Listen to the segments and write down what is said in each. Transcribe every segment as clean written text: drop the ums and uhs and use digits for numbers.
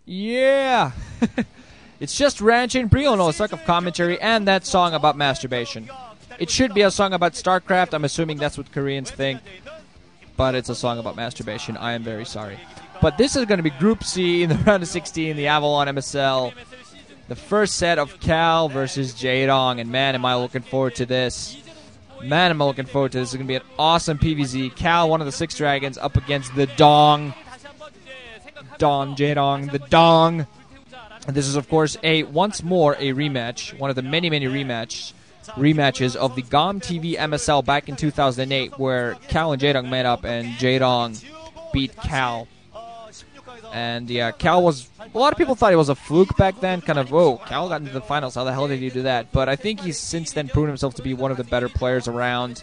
Yeah! It's just ranching, Brio no suck of commentary, and that song about masturbation. It should be a song about StarCraft. I'm assuming that's what Koreans think. But it's a song about masturbation. I am very sorry. But this is going to be Group C in the round of 16, the Avalon MSL. The first set of Cal versus Jaedong. And man, am I looking forward to this. Man, am I looking forward to this. It's going to be an awesome PvZ. Cal, one of the 6 dragons, up against the Dong. Jaedong, the Dong. And this is, of course, once more a rematch. One of the many, many rematches of the GOM TV MSL back in 2008, where Cal and Jaedong met up, and Jaedong beat Cal. And yeah, Cal was, a lot of people thought he was a fluke back then, kind of, whoa, Cal got into the finals, how the hell did he do that? But I think he's since then proven himself to be one of the better players around,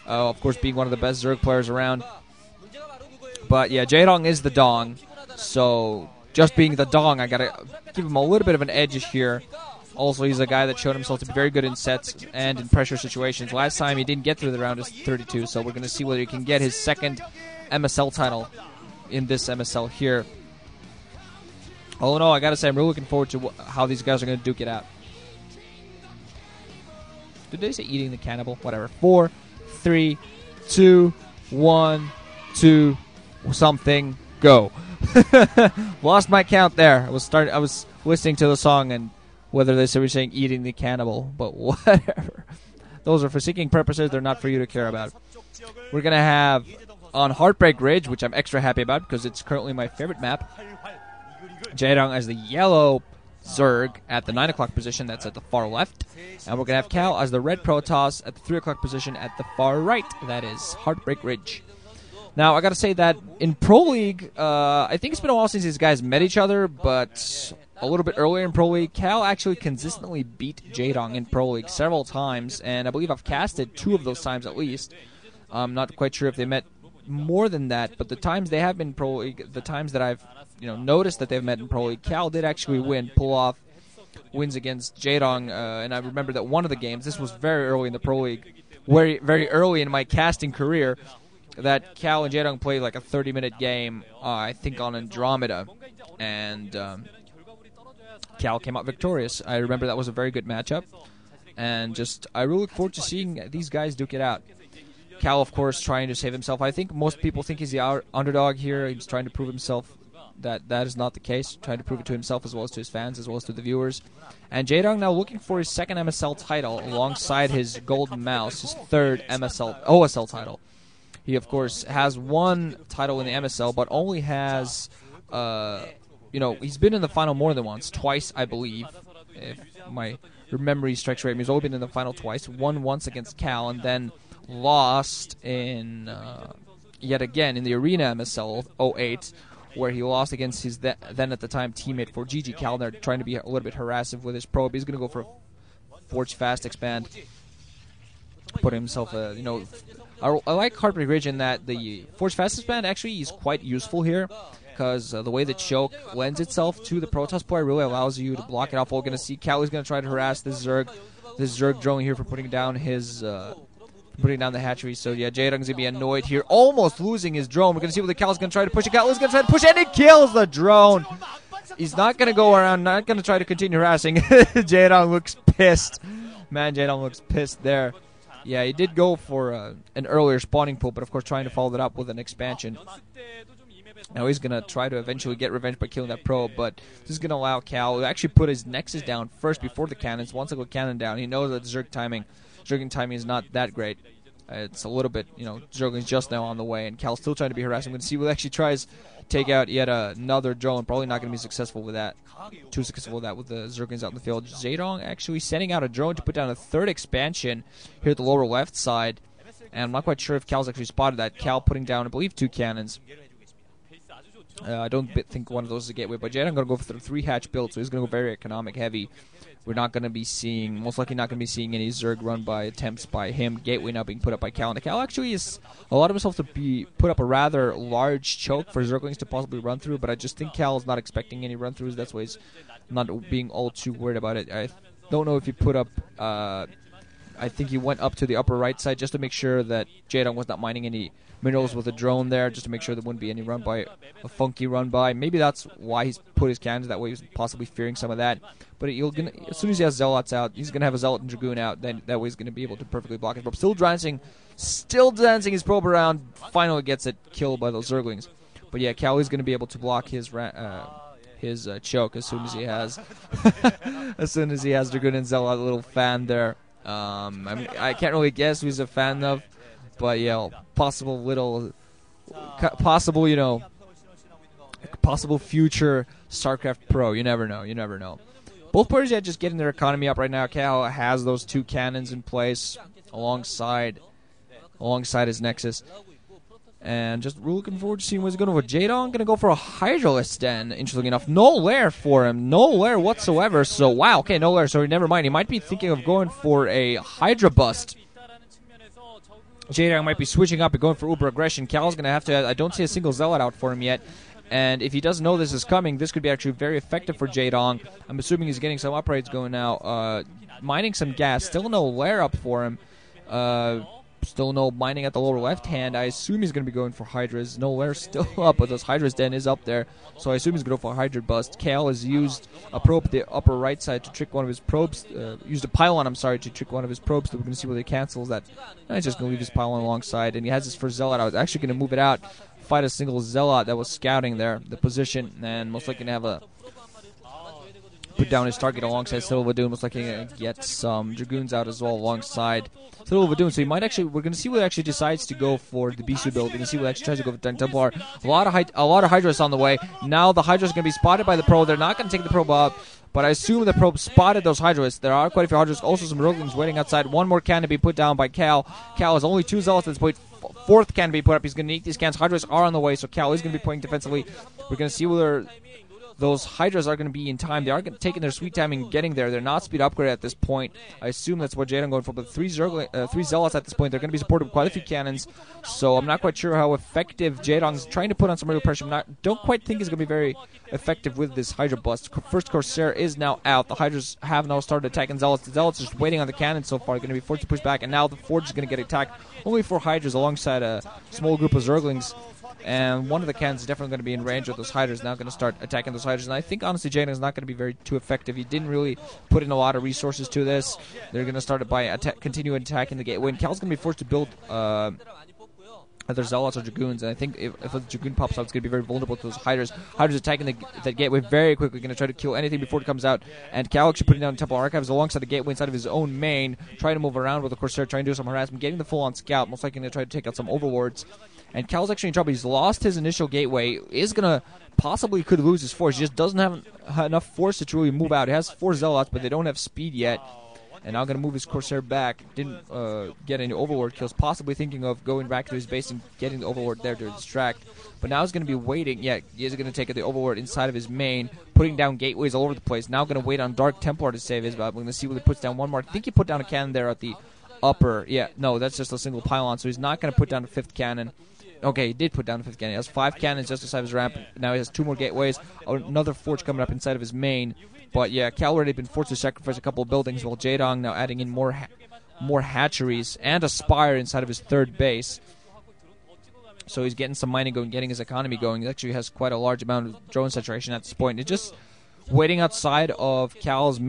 of course being one of the best Zerg players around. But yeah, Jaedong is the Dong, so just being the Dong, I gotta give him a little bit of an edge here. Also, he's a guy that showed himself to be very good in sets and in pressure situations. Last time he didn't get through the round of 32, so we're going to see whether he can get his second MSL title in this MSL here. All in all, I got to say, I'm really looking forward to how these guys are going to duke it out. Did they say eating the cannibal? Whatever. 4, 3, 2, 1, 2, something, go. Lost my count there. I was listening to the song and whether they were saying eating the cannibal, but whatever. Those are for seeking purposes. They're not for you to care about. We're going to have on Heartbreak Ridge, which I'm extra happy about because it's currently my favorite map, Jaedong as the yellow Zerg at the 9 o'clock position. That's at the far left. And we're going to have Cal as the red Protoss at the 3 o'clock position at the far right. That is Heartbreak Ridge. Now, I got to say that in Pro League, I think it's been a while since these guys met each other, but a little bit earlier in Pro League, Cal actually consistently beat Jaedong in Pro League several times, and I believe I've casted 2 of those times at least. I'm not quite sure if they met more than that, but the times they have been in Pro League, the times that I've noticed that they've met in Pro League, Cal did actually pull off wins against Jaedong, and I remember that one of the games, this was very early in the Pro League, very, very early in my casting career, that Cal and Jaedong played like a 30-minute game, I think on Andromeda, and Cal came out victorious. I remember that was a very good matchup, and I really look forward to seeing these guys duke it out. Cal, of course, trying to save himself. I think most people think he's the underdog here. He's trying to prove himself that is not the case, trying to prove it to himself as well as to his fans, as well as to the viewers. And Jaedong now looking for his second MSL title alongside his Golden Mouse, his third OSL title. He, of course, has one title in the MSL, but only has, he's been in the final more than once, twice, I believe, if my memory strikes right. He's only been in the final twice, won once against Cal, and then lost in, yet again, in the Arena MSL 08, where he lost against his then at the time teammate for GG Cal. They're trying to be a little bit harassive with his probe. He's going to go for a Forge Fast Expand, put himself I like Heartbreak Ridge in that the Forge Fast Expand actually is quite useful here, because the way the choke lends itself to the Protoss player really allows you to block it off. We're going to see Cal is going to try to harass this Zerg drone here for putting down the hatchery. So yeah, Jaedong's going to be annoyed here, almost losing his drone. We're going to see what the Cal's going to try to push it. Cal is going to try to push it, and he kills the drone. He's not going to go around, not going to try to continue harassing. Jaedong looks pissed. Man, Jaedong looks pissed there. Yeah, he did go for an earlier spawning pool, but of course trying to follow that up with an expansion. Now he's going to try to eventually get revenge by killing that probe, but this is going to allow Cal to actually put his Nexus down first before the cannons. Once I go cannon down, he knows that Zerging timing is not that great. It's a little bit, Zergling's just now on the way, and Cal's still trying to be harassing. We're going to see who actually tries to take out yet another drone. Probably not going to be successful with that. Too successful with that with the Zerglings out in the field. Jaedong actually sending out a drone to put down a third expansion here at the lower left side. And I'm not quite sure if Cal's actually spotted that. Cal putting down, I believe, 2 cannons. I don't think one of those is a gateway, but Jaedong going to go for the 3-hatch build, so he's going to go very economic heavy. We're not going to be seeing, most likely not going to be seeing any Zerg run by attempts by him. Gateway now being put up by Cal. And Cal actually is allowed himself to put up a rather large choke for Zerglings to possibly run through, but I just think Cal is not expecting any run-throughs. That's why he's not being all too worried about it. I don't know if he put up I think he went up to the upper right side just to make sure that Jaedong was not mining any minerals with a drone there, just to make sure there wouldn't be any run by, a funky run by. Maybe that's why he's put his cannons that way. He's possibly fearing some of that. But as soon as he has zealots out, he's going to have a zealot and dragoon out. Then that way he's going to be able to perfectly block his probe. Still dancing his probe around. Finally gets it killed by those zerglings. But yeah, Cowley's going to be able to block his choke as soon as he has dragoon and zealot. A little fan there. I can't really guess who he's a fan of, but yeah, possible future StarCraft pro. You never know. Both players are just getting their economy up right now. Cal has those 2 cannons in place alongside his Nexus. And just looking forward to seeing what's going on with Jaedong. Going to go for a Hydralisk Den, interestingly enough. No lair for him. No lair whatsoever. So, wow. Okay, no lair. So, never mind. He might be thinking of going for a Hydra Bust. Jaedong might be switching up and going for Uber Aggression. Cal's going to have to... I don't see a single Zealot out for him yet. And if he doesn't know this is coming, this could be actually very effective for Jaedong. I'm assuming he's getting some upgrades going now. Mining some gas. Still no lair up for him. Still no mining at the lower left hand. I assume he's going to be going for Hydras. No lair still up, but this Hydra's Den is up there. So I assume he's going to go for a Hydra Bust. Kale has used a probe at the upper right side to trick one of his probes. Used a pylon, to trick one of his probes. So we're going to see whether he cancels that. And he's just going to leave his pylon alongside. And he has his first Zealot. I was actually going to move it out, fight a single Zealot that was scouting there, the position, and most likely going to have put down his target alongside Citadel of Doom. Most likely going to get some Dragoons out as well alongside Citadel of Doom. So he might actually, we're going to see what actually decides to go for the Bisu build. We're going to see what actually tries to go for Templar. A lot of Hydras on the way. Now the Hydras are going to be spotted by the probe. They're not going to take the probe up, but I assume the probe spotted those Hydras. There are quite a few Hydras. Also some Roglings waiting outside. One more cannon to be put down by Cal. Cal has only 2 Zealots at this point. 4th cannon to be put up. He's going to need these cannons. Hydras are on the way, so Cal is going to be playing defensively. We're going to see whether those Hydras are going to be in time. They are taking their sweet time in getting there. They're not speed upgrade at this point. I assume that's what Jaedong going for. But 3 Zealots at this point. They're going to be supported with quite a few cannons. So I'm not quite sure how effective Jaedong's trying to put on some real pressure. Don't quite think he's going to be very effective with this Hydra Bust. First Corsair is now out. The Hydras have now started attacking Zealots. The Zealots are just waiting on the cannons so far. They're going to be forced to push back. And now the Forge is going to get attacked. Only 4 Hydras alongside a small group of Zerglings. And one of the cannons is definitely going to be in range with those Hydras. Now going to start attacking those Hydras. And I think, honestly, Jaedong is not going to be very too effective. He didn't really put in a lot of resources to this. They're going to start it by continue attacking the gateway. And Cal's going to be forced to build either Zealots or Dragoons. And I think if a Dragoon pops out, it's going to be very vulnerable to those Hydras. Hydras attacking that gateway very quickly. Going to try to kill anything before it comes out. And Cal actually putting down Temple Archives alongside the gateway inside of his own main. Trying to move around with the Corsair. Trying to do some harassment. Getting the full-on scout. Most likely going to try to take out some Overlords. And Cal's actually in trouble. He's lost his initial gateway. Is going to possibly could lose his force. He just doesn't have enough force to truly move out. He has 4 Zealots, but they don't have speed yet. And now going to move his Corsair back. Didn't get any Overlord kills. Possibly thinking of going back to his base and getting the Overlord there to distract. But now he's going to be waiting. Yeah, he is going to take the Overlord inside of his main. Putting down gateways all over the place. Now going to wait on Dark Templar to save his. But we're going to see whether he puts down one more. I think he put down a cannon there at the upper. Yeah, no, that's just a single pylon. So he's not going to put down a 5th cannon. Okay, he did put down a 5th cannon. He has 5 cannons just inside his ramp. Now he has 2 more gateways. Another Forge coming up inside of his main. But yeah, Cal already been forced to sacrifice a couple of buildings, while Jaedong now adding in more hatcheries and a spire inside of his 3rd base. So he's getting some mining going, getting his economy going. He actually has quite a large amount of drone saturation at this point. It's just waiting outside of Cal's